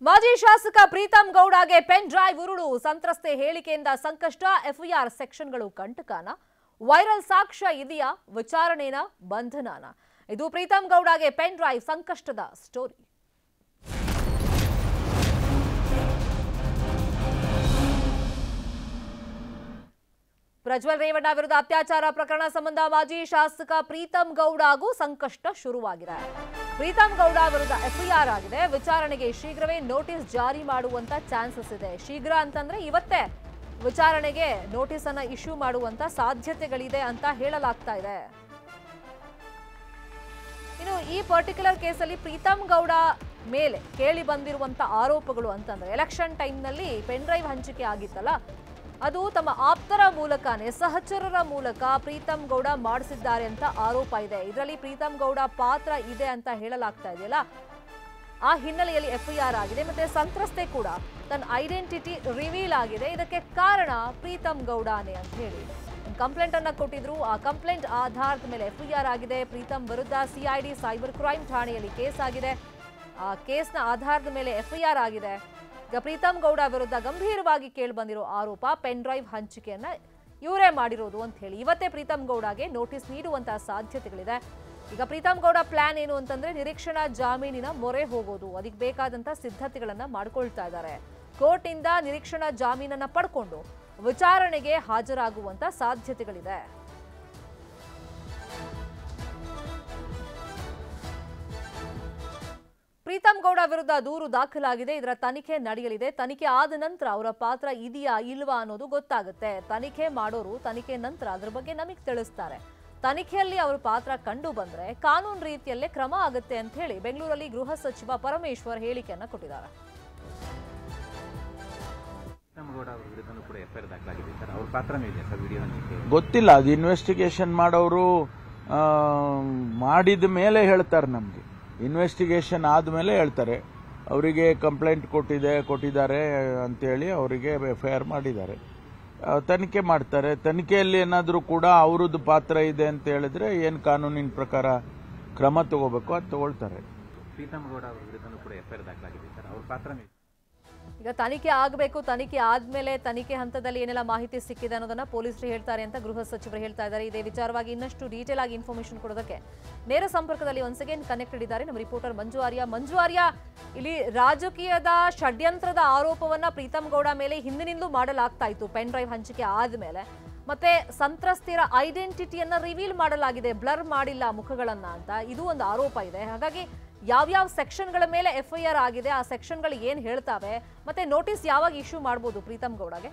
ಮಾಜಿ ಶಾಸಕ Preetham ಗೌಡಗೆ pen drive ಉರುಳು ಸಂತ್ರಸ್ತೆ ಹೇಳಿಕೆಯಿಂದ ಸಂಕಷ್ಟ ಎಫ್ಐಆರ್ ಸೆಕ್ಷನ್ಗಳು ಕಂಟಕನ ವೈರಲ್ ಸಾಕ್ಷ್ಯ ಇದೆಯಾ ವಿಚಾರಣೆನ ಬಂಧನನ ಇದು ಪ್ರೀತಂ ಗೌಡಗೆ ಪೆನ್ ಡ್ರೈವ್ ಸಂಕಷ್ಟದ ಸ್ಟೋರಿ ಪ್ರಜ್ವಲ್ ರೇವಣ್ಣ ವಿರುದ್ಧ ಅತ್ಯಾಚಾರ ಪ್ರಕರಣ ಸಂಬಂಧ ಮಾಜಿ ಶಾಸಕ ಪ್ರೀತಂ ಗೌಡಗೂ ಸಂಕಷ್ಟ ಶುರುವಾಗಿದೆ ಪ್ರೀತಂ ಗೌಡ ವಿರುದ್ಧ ಎಫ್ಐಆರ್ ಆಗಿದೆ ವಿಚಾರಣೆಗೆ ಶೀಘ್ರವೇ ನೋಟಿಸ್ ಜಾರಿ ಮಾಡುವಂತ ಚಾನ್ಸಸ್ ಇದೆ ಶೀಘ್ರ ಅಂತಂದ್ರೆ ಇವತ್ತೇ ವಿಚಾರಣೆಗೆ ನೋಟಿಸ್ ಅನ್ನು ಇಶ್ಯೂ ಮಾಡುವಂತ ಸಾಧ್ಯತೆಗಳಿದೆ ಅಂತ ಹೇಳಲಾಗ್ತಾ ಇದೆ ಇನ್ನು ಈ ಪರ್ಟಿಕ್ಯುಲರ್ ಕೇಸಲ್ಲಿ ಪ್ರೀತಂ ಗೌಡ ಮೇಲೆ ಕೇಳಿ ಬಂದಿರುವಂತ ಆರೋಪಗಳು ಅಂತಂದ್ರೆ ಎಲೆಕ್ಷನ್ ಟೈಮ್ ನಲ್ಲಿ ಪೆನ್ ಡ್ರೈವ್ ಹಂಚಿಕೆ ಆಗಿತ್ತಲ್ಲ ಅದು ತಮ್ಮ ಆಪ್ತರ ಮೂಲಕನೇ ಸಹಚರರ ಮೂಲಕ ಪ್ರೀತಂ ಗೌಡ ಮಾಡಿಸಿದ್ದಾರೆ ಅಂತ ಆರೋಪ ಇದೆ ಇದರಲ್ಲಿ ಪ್ರೀತಂ ಗೌಡ ಪಾತ್ರ ಇದೆ ಅಂತ ಹೇಳಲಾಗ್ತಾ ಇದೆಯಲ್ಲ ಆ ಹಿನ್ನೆಲೆಯಲ್ಲಿ ಎಫ್ಐಆರ್ ಆಗಿದೆ ಮತ್ತೆ ಸಂತ್ರಸ್ತೆ ಕೂಡ ತನ್ನ ಐಡೆಂಟಿಟಿ ರಿವೀಲ್ ಆಗಿದೆ ಇದಕ್ಕೆ ಕಾರಣ ಪ್ರೀತಂ ಗೌಡನೇ ಅಂತ ಹೇಳಿ ಕಂಪ್ಲೇಂಟ್ ಅನ್ನ ಕೊಟ್ಟಿದ್ರು ಆ ಕಂಪ್ಲೇಂಟ್ ಆಧಾರದ ಮೇಲೆ ಎಫ್ಐಆರ್ ಆಗಿದೆ ಪ್ರೀತಂ ವಿರುದ್ಧ ಸಿಐಡಿ ಸೈಬರ್ ಕ್ರೈಮ್ ಠಾಣೆಯಲ್ಲಿ ಕೇಸ್ ಆಗಿದೆ ಆ ಕೇಸ್ನ ಆಧಾರದ ಮೇಲೆ ಎಫ್ಐಆರ್ ಆಗಿದೆ ಈಗ ಪ್ರೀತಂ ಗೌಡ ವಿರುದ್ಧ ಗಂಭೀರವಾಗಿ ಕೇಳಿ ಬಂದಿರೋ ಆರೋಪ ಪೆನ್ ಡ್ರೈವ್ ಹಂಚಿಕೆಯನ್ನ ಇವರೇ ಮಾಡಿರೋದು ಅಂತ ಹೇಳಿ ಇವತ್ತೇ ಪ್ರೀತಂ ಗೌಡಗೆ ನೋಟಿಸ್ ನೀಡುವಂತಹ ಸಾಧ್ಯತೆಗಳಿದೆ ಈಗ ಪ್ರೀತಂ ಗೌಡ ಪ್ಲಾನ್ ಏನು ಅಂತಂದ್ರೆ ನಿರೀಕ್ಷಣಾ ಜಾಮೀನಿನ ಮೊರೆ ಹೋಗೋದು ಅದಕ್ಕೆ ಬೇಕಾದಂತ ಸಿದ್ಧತೆಗಳನ್ನ ಮಾಡ್ಕೊಳ್ತಾ ಇದ್ದಾರೆ ಕೋರ್ಟ್ ಇಂದ ನಿರೀಕ್ಷಣಾ ಜಾಮೀನನ್ನ ಪಡ್ಕೊಂಡು ವಿಚಾರಣೆಗೆ ಹಾಜರಾಗುವಂತ ಸಾಧ್ಯತೆಗಳಿದೆ ಪ್ರೀತಂ ಗೌಡ ವಿರುದ್ಧ ದೂರು ದಾಖಲಾಗಿದೆ ಇದರ ತನಿಖೆ ನಡೆಯಲಿದೆ ತನಿಖೆ ಆದ ನಂತರ ಅವರ ಪಾತ್ರ ಇದೆಯಾ ಇಲ್ವಾ ಅನ್ನೋದು ಗೊತ್ತಾಗುತ್ತೆ ತನಿಖೆ ಮಾಡೋರು ತನಿಖೆ ನಂತರ ಅದರ ಬಗ್ಗೆ ನಮಗೆ ತಿಳಿಸ್ತಾರೆ ತನಿಖೆಯಲ್ಲಿ ಅವರ ಪಾತ್ರ ಕಂಡು ಬಂದ್ರೆ ಕಾನೂನು ರೀತಿಯಲ್ಲೇ ಕ್ರಮ ಆಗುತ್ತೆ ಅಂತ ಹೇಳಿ ಬೆಂಗಳೂರಲ್ಲಿ ಗೃಹ ಸಚಿವ ಪರಮೇಶ್ವರ್ ಹೇಳಿಕೆಯನ್ನ ಕೊಟ್ಟಿದ್ದಾರೆ ಗೊತ್ತಿಲ್ಲ ಅದು ಇನ್ವೆಸ್ಟಿಗೇಷನ್ ಮಾಡೋರು ಮಾಡಿದ ಮೇಲೆ ಹೇಳ್ತಾರೆ ನಮ್ಗೆ ಇನ್ವೆಸ್ಟಿಗೇಷನ್ ಆದಮೇಲೆ ಹೇಳ್ತಾರೆ ಅವರಿಗೆ ಕಂಪ್ಲೇಂಟ್ ಕೊಟ್ಟಿದ್ದಾರೆ ಅಂತೇಳಿ ಅವರಿಗೆ ಎಫ್ಐಆರ್ ಮಾಡಿದ್ದಾರೆ ತನಿಖೆ ಮಾಡ್ತಾರೆ ತನಿಖೆಯಲ್ಲಿ ಏನಾದರೂ ಕೂಡ ಅವರದ್ದು ಪಾತ್ರ ಇದೆ ಅಂತ ಹೇಳಿದ್ರೆ ಏನು ಕಾನೂನಿನ ಪ್ರಕಾರ ಕ್ರಮ ತಗೋಬೇಕು ಅದು ತಗೊಳ್ತಾರೆ ಪ್ರೀತಂ ಗೌಡ ಅವರ ವಿರುದ್ಧ ಕೂಡ ಎಫ್ಐಆರ್ ದಾಖಲಾಗಿದೆ ಸರ್ ಅವ್ರ ಪಾತ್ರ ಈಗ ತನಿಖೆ ಆಗಬೇಕು ತನಿಖೆ ಆದ್ಮೇಲೆ ತನಿಖೆ ಹಂತದಲ್ಲಿ ಏನೆಲ್ಲ ಮಾಹಿತಿ ಸಿಕ್ಕಿದೆ ಅನ್ನೋದನ್ನ ಪೊಲೀಸರು ಹೇಳ್ತಾರೆ ಅಂತ ಗೃಹ ಸಚಿವರು ಹೇಳ್ತಾ ಇದ್ದಾರೆ ಇದೇ ವಿಚಾರವಾಗಿ ಇನ್ನಷ್ಟು ಡೀಟೇಲ್ ಆಗಿ ಇನ್ಫಾರ್ಮೇಶನ್ ಕೊಡೋದಕ್ಕೆ ನೇರ ಸಂಪರ್ಕದಲ್ಲಿ ಒನ್ಸ್ ಅಗೇನ್ ಕನೆಕ್ಟೆಡ್ ಇದ್ದಾರೆ ನಮ್ಮ ರಿಪೋರ್ಟರ್ ಮಂಜು ಆರ್ಯ ಇಲ್ಲಿ ರಾಜಕೀಯದ ಷಡ್ಯಂತ್ರದ ಆರೋಪವನ್ನ ಪ್ರೀತಂ ಗೌಡ ಮೇಲೆ ಹಿಂದಿನಿಂದಲೂ ಮಾಡಲಾಗ್ತಾ ಇತ್ತು ಪೆನ್ ಡ್ರೈವ್ ಹಂಚಿಕೆ ಆದ್ಮೇಲೆ ಮತ್ತೆ ಸಂತ್ರಸ್ತರ ಐಡೆಂಟಿಟಿಯನ್ನ ರಿವೀಲ್ ಮಾಡಲಾಗಿದೆ ಬ್ಲರ್ ಮಾಡಿಲ್ಲ ಮುಖಗಳನ್ನ ಅಂತ ಇದು ಒಂದು ಆರೋಪ ಇದೆ ಹಾಗಾಗಿ ಯಾವ್ಯಾವ ಸೆಕ್ಷನ್ಗಳ ಮೇಲೆ ಎಫ್ಐಆರ್ ಆಗಿದೆ ಆ ಸೆಕ್ಷನ್ಗಳು ಏನ್ ಹೇಳ್ತಾವೆ ಮತ್ತೆ ನೋಟಿಸ್ ಯಾವಾಗ ಇಶ್ಯೂ ಮಾಡಬಹುದು ಪ್ರೀತಂ ಗೌಡಗೆ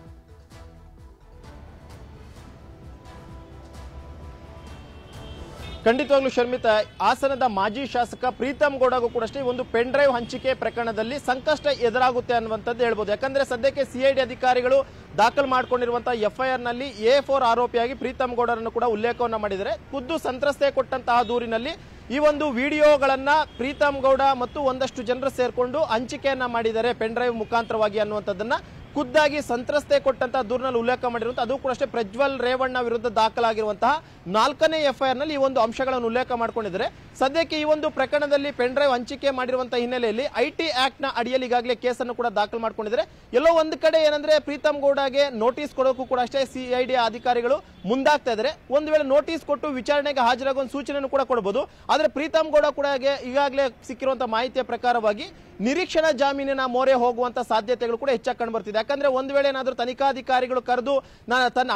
ಖಂಡಿತವಾಗ್ಲೂ ಶರ್ಮಿತಾ ಹಾಸನದ ಮಾಜಿ ಶಾಸಕ ಪ್ರೀತಂ ಗೌಡಗೂ ಕೂಡ ಅಷ್ಟೇ ಒಂದು ಪೆನ್ ಡ್ರೈವ್ ಹಂಚಿಕೆ ಪ್ರಕರಣದಲ್ಲಿ ಸಂಕಷ್ಟ ಎದುರಾಗುತ್ತೆ ಅನ್ನುವಂಥದ್ದು ಹೇಳ್ಬೋದು ಯಾಕಂದ್ರೆ ಸದ್ಯಕ್ಕೆ ಸಿಐಡಿ ಅಧಿಕಾರಿಗಳು ದಾಖಲು ಮಾಡಿಕೊಂಡಿರುವಂತಹ ಎಫ್ಐಆರ್ ನಲ್ಲಿ A4 ಆರೋಪಿಯಾಗಿ ಪ್ರೀತಂ ಗೌಡರನ್ನು ಕೂಡ ಉಲ್ಲೇಖವನ್ನ ಮಾಡಿದರೆ ಖುದ್ದು ಸಂತ್ರಸ್ತೆ ಕೊಟ್ಟಂತಹ ದೂರಿನಲ್ಲಿ ಈ ಒಂದು ವಿಡಿಯೋಗಳನ್ನ ಪ್ರೀತಂ ಗೌಡ ಮತ್ತು ಒಂದಷ್ಟು ಜನರು ಸೇರ್ಕೊಂಡು ಹಂಚಿಕೆಯನ್ನ ಮಾಡಿದ್ದಾರೆ ಪೆನ್ ಡ್ರೈವ್ ಮುಖಾಂತರವಾಗಿ ಅನ್ನುವಂಥದ್ದನ್ನ ಖುದ್ದಾಗಿ ಸಂತ್ರಸ್ತೆ ಕೊಟ್ಟಂತಹ ದೂರಿನಲ್ಲಿ ಉಲ್ಲೇಖ ಮಾಡಿರುವಂತಹ ಅದು ಕೂಡ ಅಷ್ಟೇ ಪ್ರಜ್ವಲ್ ರೇವಣ್ಣ ವಿರುದ್ಧ ದಾಖಲಾಗಿರುವಂತಹ 4ನೇ ಎಫ್ಐಆರ್ ನಲ್ಲಿ ಈ ಒಂದು ಅಂಶಗಳನ್ನು ಉಲ್ಲೇಖ ಮಾಡಿಕೊಂಡಿದ್ದಾರೆ ಸದ್ಯಕ್ಕೆ ಈ ಒಂದು ಪ್ರಕರಣದಲ್ಲಿ ಪೆನ್ ಡ್ರೈವ್ ಹಂಚಿಕೆ ಮಾಡಿರುವಂತಹ ಹಿನ್ನೆಲೆಯಲ್ಲಿ ಐಟಿ ಆಕ್ಟ್ ನ ಅಡಿಯಲ್ಲಿ ಈಗಾಗಲೇ ಕೇಸನ್ನು ಕೂಡ ದಾಖಲು ಮಾಡಿಕೊಂಡಿದ್ದಾರೆ ಎಲ್ಲೋ ಒಂದು ಕಡೆ ಏನಂದ್ರೆ ಪ್ರೀತಂ ಗೌಡಗೆ ನೋಟಿಸ್ ಕೊಡೋಕ್ಕೂ ಕೂಡ ಅಷ್ಟೇ ಸಿಐಡಿ ಅಧಿಕಾರಿಗಳು ಮುಂದಾಗ್ತಾ ಇದ್ದಾರೆ ಒಂದು ವೇಳೆ ನೋಟಿಸ್ ಕೊಟ್ಟು ವಿಚಾರಣೆಗೆ ಹಾಜರಾಗುವ ಸೂಚನೆಯನ್ನು ಕೂಡ ಕೊಡಬಹುದು ಆದ್ರೆ ಪ್ರೀತಂ ಗೌಡ ಕೂಡ ಈಗಾಗಲೇ ಸಿಕ್ಕಿರುವಂತಹ ಮಾಹಿತಿಯ ಪ್ರಕಾರವಾಗಿ ನಿರೀಕ್ಷಣಾ ಜಾಮೀನಿನ ಮೊರೆ ಹೋಗುವಂತ ಸಾಧ್ಯತೆಗಳು ಕೂಡ ಹೆಚ್ಚಾಗಿ ಕಂಡು ಬರ್ತಿದೆ ಯಾಕಂದ್ರೆ ಒಂದು ವೇಳೆ ಏನಾದರೂ ತನಿಖಾಧಿಕಾರಿಗಳು ಕರೆದು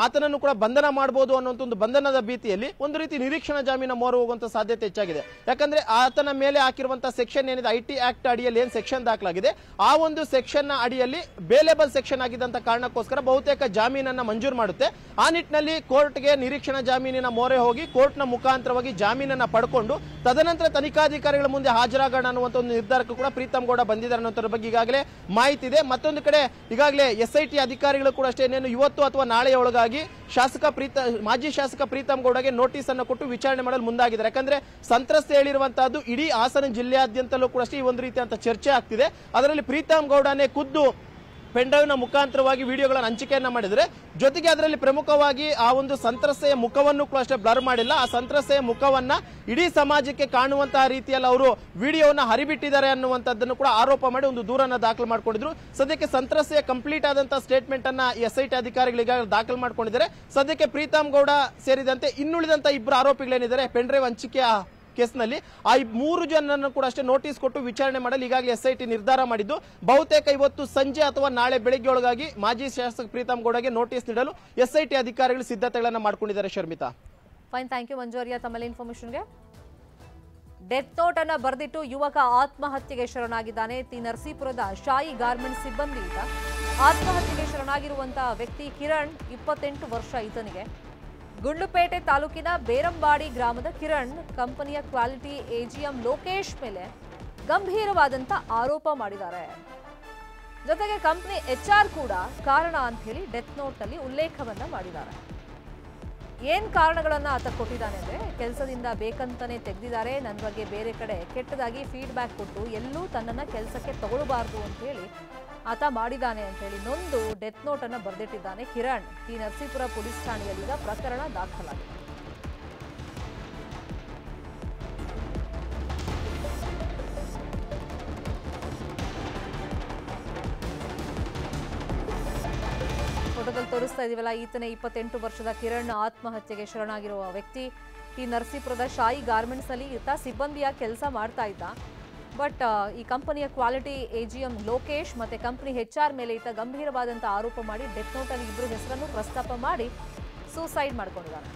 ಆತನನ್ನು ಕೂಡ ಬಂಧನ ಮಾಡಬಹುದು ಅನ್ನುವಂತ ಒಂದು ಬಂಧನದ ಭೀತಿಯಲ್ಲಿ ಒಂದು ರೀತಿ ನಿರೀಕ್ಷಣಾ ಜಾಮೀನ ಮೊರೆ ಹೋಗುವಂತ ಸಾಧ್ಯತೆ ಹೆಚ್ಚಾಗಿದೆ ಯಾಕಂದ್ರೆ ಆತನ ಮೇಲೆ ಹಾಕಿರುವಂತಹ ಸೆಕ್ಷನ್ ಏನಿದೆ ಐಟಿ ಆಕ್ಟ್ ಅಡಿಯಲ್ಲಿ ಏನ್ ಸೆಕ್ಷನ್ ದಾಖಲಾಗಿದೆ ಆ ಒಂದು ಸೆಕ್ಷನ್ ನ ಅಡಿಯಲ್ಲಿ ಬೇಲೆಬಲ್ ಸೆಕ್ಷನ್ ಆಗಿದ್ದಂತ ಕಾರಣಕ್ಕೋಸ್ಕರ ಬಹುತೇಕ ಜಾಮೀನನ್ನ ಮಂಜೂರು ಮಾಡುತ್ತೆ ಆ ನಿಟ್ಟಿನಲ್ಲಿ ಕೋರ್ಟ್ಗೆ ನಿರೀಕ್ಷಣಾ ಜಾಮೀನಿನ ಮೊರೆ ಹೋಗಿ ಕೋರ್ಟ್ನ ಮುಖಾಂತರವಾಗಿ ಜಾಮೀನನ್ನ ಪಡ್ಕೊಂಡು ತದನಂತರ ತನಿಖಾಧಿಕಾರಿಗಳ ಮುಂದೆ ಹಾಜರಾಗೋಣ ಅನ್ನುವಂತ ಒಂದು ನಿರ್ಧಾರಕ್ಕೂ ಕೂಡ ಪ್ರೀತಂ ಗೌಡ ಬಂದಿದ್ದಾರೆ ಅನ್ನೋದ್ರ ಬಗ್ಗೆ ಈಗಾಗಲೇ ಮಾಹಿತಿ ಇದೆ ಮತ್ತೊಂದು ಕಡೆ ಈಗಾಗಲೇ SIT ಅಧಿಕಾರಿಗಳು ಕೂಡ ಅಷ್ಟೇ ಇವತ್ತು ಅಥವಾ ನಾಳೆಯ ಒಳಗಾಗಿ ಮಾಜಿ ಶಾಸಕ ಪ್ರೀತಂ ಗೌಡಗೆ ನೋಟಿಸ್ ಅನ್ನು ಕೊಟ್ಟು ವಿಚಾರಣೆ ಮಾಡಲು ಮುಂದಾಗಿದ್ದಾರೆ ಯಾಕಂದ್ರೆ ಸಂತ್ರಸ್ತೆ ಹೇಳಿರುವಂತಹದ್ದು ಇಡೀ ಹಾಸನ ಜಿಲ್ಲೆಯಾದ್ಯಂತಲೂ ಕೂಡ ಅಷ್ಟೇ ಈ ಒಂದು ರೀತಿಯಂತ ಚರ್ಚೆ ಆಗ್ತಿದೆ ಅದರಲ್ಲಿ ಪ್ರೀತಂ ಗೌಡನೇ ಖುದ್ದು ಪೆನ್ ಡ್ರೈವ್ ನ ಮುಖಾಂತರವಾಗಿ ವಿಡಿಯೋಗಳನ್ನು ಹಂಚಿಕೆಯನ್ನ ಮಾಡಿದ್ರೆ, ಜೊತೆಗೆ ಅದರಲ್ಲಿ ಪ್ರಮುಖವಾಗಿ ಆ ಒಂದು ಸಂತ್ರಸ್ತೆಯ ಮುಖವನ್ನು ಕೂಡ ಅಷ್ಟೇ ಬ್ಲರ್ ಮಾಡಿಲ್ಲ. ಆ ಸಂತ್ರಸ್ತೆಯ ಮುಖವನ್ನ ಇಡೀ ಸಮಾಜಕ್ಕೆ ಕಾಣುವಂತಹ ರೀತಿಯಲ್ಲಿ ಅವರು ವಿಡಿಯೋವನ್ನ ಹರಿಬಿಟ್ಟಿದ್ದಾರೆ ಅನ್ನುವಂಥದ್ದನ್ನು ಕೂಡ ಆರೋಪ ಮಾಡಿ ಒಂದು ದೂರನ್ನ ದಾಖಲು ಮಾಡಿಕೊಂಡಿದ್ರು. ಸದ್ಯಕ್ಕೆ ಸಂತ್ರಸ್ತೆಯ ಕಂಪ್ಲೀಟ್ ಆದಂತಹ ಸ್ಟೇಟ್ಮೆಂಟ್ ಅನ್ನ SIT ಅಧಿಕಾರಿಗಳಿಗೆ ದಾಖಲು ಮಾಡಿಕೊಂಡಿದ್ದಾರೆ. ಸದ್ಯಕ್ಕೆ ಪ್ರೀತಮ್ ಗೌಡ ಸೇರಿದಂತೆ ಇನ್ನುಳಿದಂತ ಇಬ್ಬರು ಆರೋಪಿಗಳೇನಿದ್ದಾರೆ ಪೆನ್ ಡ್ರೈವ್ ಹಂಚಿಕೆಯ ಕೇಸ್ನಲ್ಲಿ, ಆ 3 ಜನರನ್ನು ಕೂಡ ಅಷ್ಟೇ ನೋಟಿಸ್ ಕೊಟ್ಟು ವಿಚಾರಣೆ ಮಾಡಲು ಈಗಾಗಲೇ SIT ನಿರ್ಧಾರ ಮಾಡಿದ್ದು, ಬಹುತೇಕ ಇವತ್ತು ಸಂಜೆ ಅಥವಾ ನಾಳೆ ಬೆಳಗ್ಗೆ ಒಳಗಾಗಿ ಮಾಜಿ ಶಾಸಕ ಪ್ರೀತಮ್ ಗೌಡಗೆ ನೋಟಿಸ್ ನೀಡಲು SIT ಅಧಿಕಾರಿಗಳು ಸಿದ್ಧತೆಗಳನ್ನು ಮಾಡಿಕೊಂಡಿದ್ದಾರೆ. ಶರ್ಮಿತಾ, ಫೈನ್, ಥ್ಯಾಂಕ್ ಯು ಮಂಜುವರಿಯ ತಮ್ಮೆಲ್ಲ ಇನ್ಫಾರ್ಮೇಶನ್ಗೆ. ಡೆತ್ ನೋಟ್ ಅನ್ನ ಬರೆದಿಟ್ಟು ಯುವಕ ಆತ್ಮಹತ್ಯೆಗೆ ಶರಣಾಗಿದ್ದಾನೆ. ನರಸೀಪುರದ ಶಾಯಿ ಗಾರ್ಮೆಂಟ್ಸ್ ಸಿಬ್ಬಂದಿ ಈತ. ಆತ್ಮಹತ್ಯೆಗೆ ಶರಣಾಗಿರುವಂತಹ ವ್ಯಕ್ತಿ ಕಿರಣ್, 28 ವರ್ಷ ಈತನಿಗೆ. ಗುಂಡ್ಲುಪೇಟೆ ತಾಲೂಕಿನ ಬೇರಂಬಾಡಿ ಗ್ರಾಮದ ಕಿರಣ್ ಕಂಪನಿಯ ಕ್ವಾಲಿಟಿ AGM ಲೋಕೇಶ್ ಮೇಲೆ ಗಂಭೀರವಾದಂತ ಆರೋಪ ಮಾಡಿದ್ದಾರೆ. ಜೊತೆಗೆ ಕಂಪನಿ HR ಕೂಡ ಕಾರಣ ಅಂತ ಹೇಳಿ ಡೆತ್ ನೋಟ್ ನಲ್ಲಿ ಉಲ್ಲೇಖವನ್ನ ಮಾಡಿದ್ದಾರೆ. ಏನ್ ಕಾರಣಗಳನ್ನ ಆತ ಕೊಟ್ಟಿದ್ದಾನೆ ಅಂದ್ರೆ, ಕೆಲಸದಿಂದ ಬೇಕಂತಾನೆ ತೆಗೆದಿದ್ದಾರೆ, ನನ್ನ ಬಗ್ಗೆ ಬೇರೆ ಕಡೆ ಕೆಟ್ಟದಾಗಿ ಫೀಡ್ಬ್ಯಾಕ್ ಕೊಟ್ಟು ಎಲ್ಲೂ ತನ್ನನ್ನ ಕೆಲಸಕ್ಕೆ ತಗೊಳ್ಬಾರ್ದು ಅಂತ ಹೇಳಿ ಆತ ಮಾಡಿದ್ದಾನೆ ಅಂತ ಹೇಳಿ ನೊಂದು ಡೆತ್ ನೋಟ್ ಅನ್ನ ಬರೆದಿಟ್ಟಿದ್ದಾನೆ ಕಿರಣ್. ನರಸೀಪುರ ಪೊಲೀಸ್ ಠಾಣೆಯಲ್ಲಿ ಈಗ ಪ್ರಕರಣ ದಾಖಲಾಗಿದೆ. ಫೋಟೋದಲ್ಲಿ ತೋರಿಸ್ತಾ ಇದೀವಲ್ಲ, ಈತನೇ 28 ವರ್ಷದ ಕಿರಣ್ ಆತ್ಮಹತ್ಯೆಗೆ ಶರಣಾಗಿರುವ ವ್ಯಕ್ತಿ. ನರಸೀಪುರದ ಶಾಯಿ ಗಾರ್ಮೆಂಟ್ಸ್ ಅಲ್ಲಿ ಈತ ಸಿಬ್ಬಂದಿಯ ಕೆಲಸ ಮಾಡ್ತಾ ಇದ್ದ. ಬಟ್ ಈ ಕಂಪನಿಯ ಕ್ವಾಲಿಟಿ AGM ಲೋಕೇಶ್ ಮತ್ತೆ ಕಂಪನಿ HR ಮೇಲೆ ಈತ ಗಂಭೀರವಾದಂತಹ ಆರೋಪ ಮಾಡಿ ಡೆತ್ ನೋಟ್ ಅಲ್ಲಿ ಇಬ್ಬರು ಹೆಸರನ್ನು ಪ್ರಸ್ತಾಪ ಮಾಡಿ ಸೂಸೈಡ್ ಮಾಡ್ಕೊಂಡಿದ್ದಾನೆ.